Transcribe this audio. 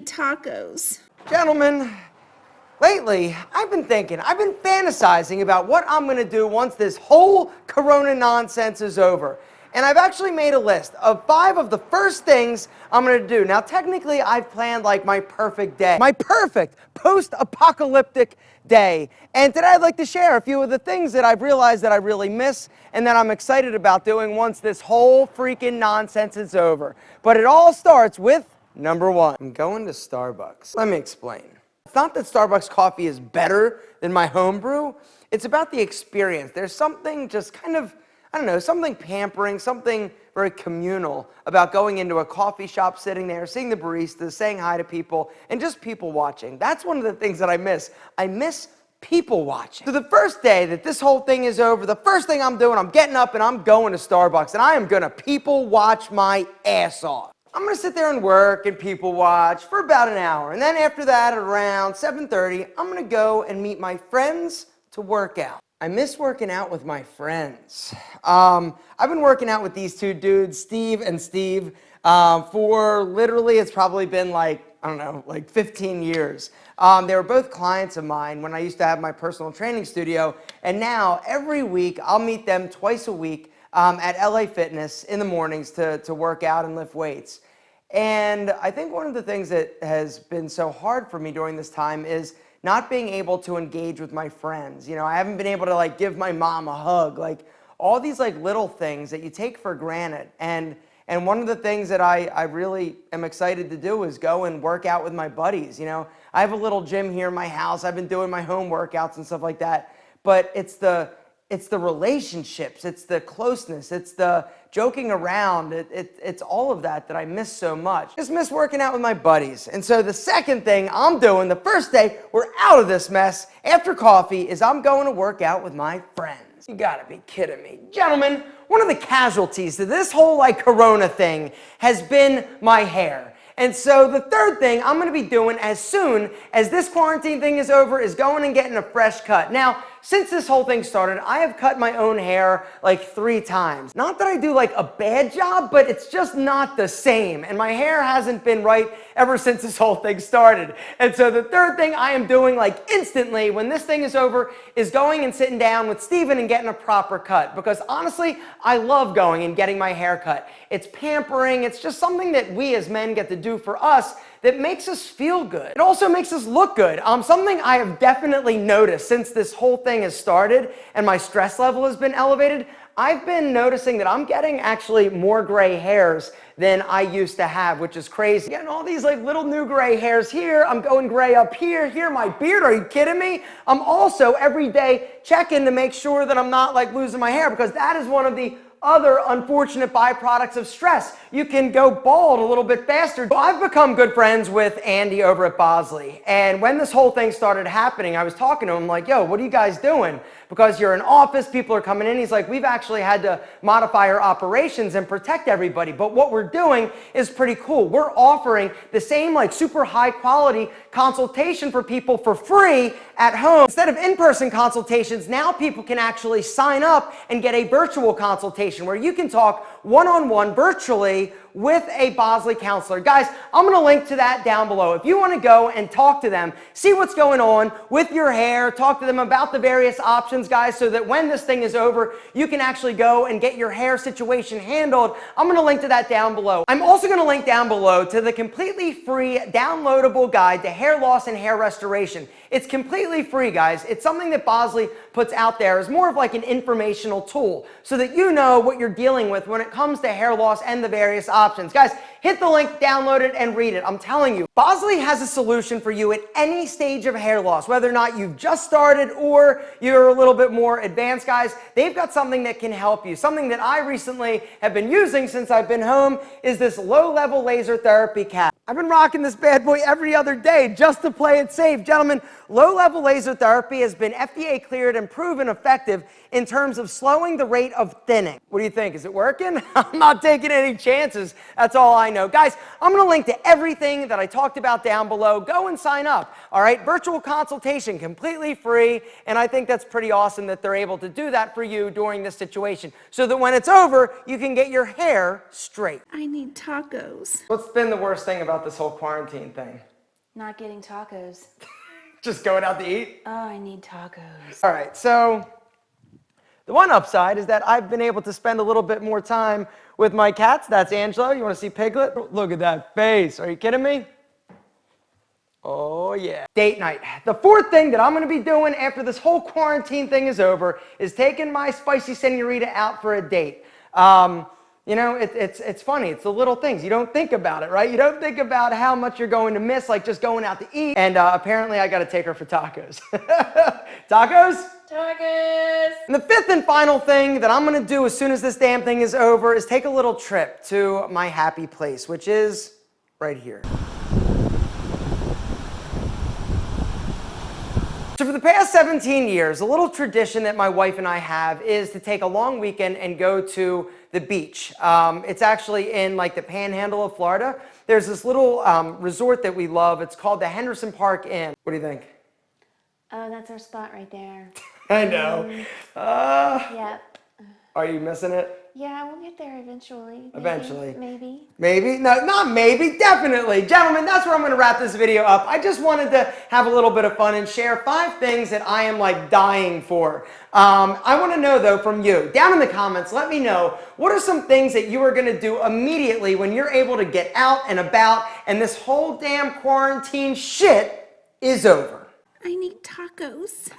need tacos. Gentlemen, lately, I've been fantasizing about what I'm gonna do once this whole Corona nonsense is over. And I've actually made a list of 5 of the first things I'm gonna do. Now, technically, I've planned like my perfect day, my perfect post-apocalyptic day. And today I'd like to share a few of the things that I've realized that I really miss and that I'm excited about doing once this whole freaking nonsense is over. But it all starts with number 1. I'm going to Starbucks. Let me explain. It's not that Starbucks coffee is better than my home brew. It's about the experience. There's something just kind of, I don't know, something pampering, something very communal about going into a coffee shop, sitting there, seeing the baristas, saying hi to people, and just people watching. That's one of the things that I miss. I miss people watching. So the first day that this whole thing is over, the first thing I'm doing, I'm getting up and I'm going to Starbucks, and I am gonna people watch my ass off. I'm gonna sit there and work and people watch for about an hour. And then after that, at around 7:30, I'm gonna go and meet my friends to work out. I miss working out with my friends. I've been working out with these 2 dudes, Steve and Steve, for literally, it's probably been like, I don't know, like 15 years. They were both clients of mine when I used to have my personal training studio. And now every week, I'll meet them twice a week at LA Fitness in the mornings to work out and lift weights. And I think one of the things that has been so hard for me during this time is not being able to engage with my friends. You know, I haven't been able to like give my mom a hug, like all these like little things that you take for granted. And one of the things that I really am excited to do is go and work out with my buddies. You know, I have a little gym here in my house. I've been doing my home workouts and stuff like that. But it's the relationships, it's the closeness, it's the joking around, it's all of that I miss so much. Just miss working out with my buddies. And so the second thing I'm doing, the first day we're out of this mess after coffee, is I'm going to work out with my friends. You gotta be kidding me. Gentlemen, one of the casualties to this whole like Corona thing has been my hair. And so the third thing I'm gonna be doing as soon as this quarantine thing is over is going and getting a fresh cut. Now, since this whole thing started, I have cut my own hair like 3 times. Not that I do like a bad job, but it's just not the same. And my hair hasn't been right ever since this whole thing started. And so the third thing I am doing like instantly when this thing is over is going and sitting down with Steven and getting a proper cut. Because honestly, I love going and getting my hair cut. It's pampering. It's just something that we as men get to do for us that makes us feel good. It also makes us look good. Something I have definitely noticed since this whole thing has started and my stress level has been elevated, I've been noticing that I'm getting actually more gray hairs than I used to have, which is crazy. Getting all these like little new gray hairs here, I'm going gray up here, my beard, are you kidding me? I'm also every day checking to make sure that I'm not like losing my hair, because that is one of the other unfortunate byproducts of stress. You can go bald a little bit faster. So I've become good friends with Andy over at Bosley. And when this whole thing started happening, I was talking to him like, yo, what are you guys doing? Because you're in office, people are coming in. He's like, we've actually had to modify our operations and protect everybody. But what we're doing is pretty cool. We're offering the same like super high quality consultation for people for free at home. Instead of in-person consultations, now people can actually sign up and get a virtual consultation where you can talk one-on-one virtually with a Bosley counselor. Guys, I'm gonna link to that down below. If you wanna go and talk to them, see what's going on with your hair, talk to them about the various options, guys, so that when this thing is over, you can actually go and get your hair situation handled. I'm gonna link to that down below. I'm also gonna link down below to the completely free downloadable guide to hair loss and hair restoration. It's completely free, guys. It's something that Bosley puts out there as more of like an informational tool so that you know what you're dealing with when it comes to hair loss and the various options. Guys, hit the link, download it, and read it. I'm telling you, Bosley has a solution for you at any stage of hair loss, whether or not you've just started or you're a little bit more advanced, guys. They've got something that can help you. Something that I recently have been using since I've been home is this low-level laser therapy cap. I've been rocking this bad boy every other day just to play it safe. Gentlemen, low-level laser therapy has been FDA cleared and proven effective in terms of slowing the rate of thinning. What do you think? Is it working? I'm not taking any chances. That's all I know. Guys, I'm going to link to everything that I talked about down below. Go and sign up. All right? Virtual consultation, completely free. And I think that's pretty awesome that they're able to do that for you during this situation so that when it's over, you can get your hair straight. I need tacos. What's been the worst thing about this whole quarantine thing? Not getting tacos. Just going out to eat? Oh, I need tacos. All right, so the one upside is that I've been able to spend a little bit more time with my cats. That's Angela. You want to see Piglet? Look at that face. Are you kidding me? Oh, yeah. Date night. The fourth thing that I'm going to be doing after this whole quarantine thing is over is taking my spicy senorita out for a date. You know, it's funny. It's the little things. You don't think about it, right? You don't think about how much you're going to miss, like just going out to eat. And apparently I got to take her for tacos. Tacos? Tacos! And the fifth and final thing that I'm going to do as soon as this damn thing is over is take a little trip to my happy place, which is right here. So for the past 17 years, a little tradition that my wife and I have is to take a long weekend and go to the beach. It's actually in like the panhandle of Florida. There's this little resort that we love. It's called the Henderson Park Inn. What do you think? Oh, that's our spot right there. I know. Yep. Are you missing it? Yeah, we'll get there eventually. Maybe, Eventually. Maybe. Maybe? No, not maybe, definitely. Gentlemen, that's where I'm going to wrap this video up. I just wanted to have a little bit of fun and share 5 things that I am like dying for. I want to know though from you, down in the comments, let me know, what are some things that you are going to do immediately when you're able to get out and about and this whole damn quarantine shit is over? I need tacos.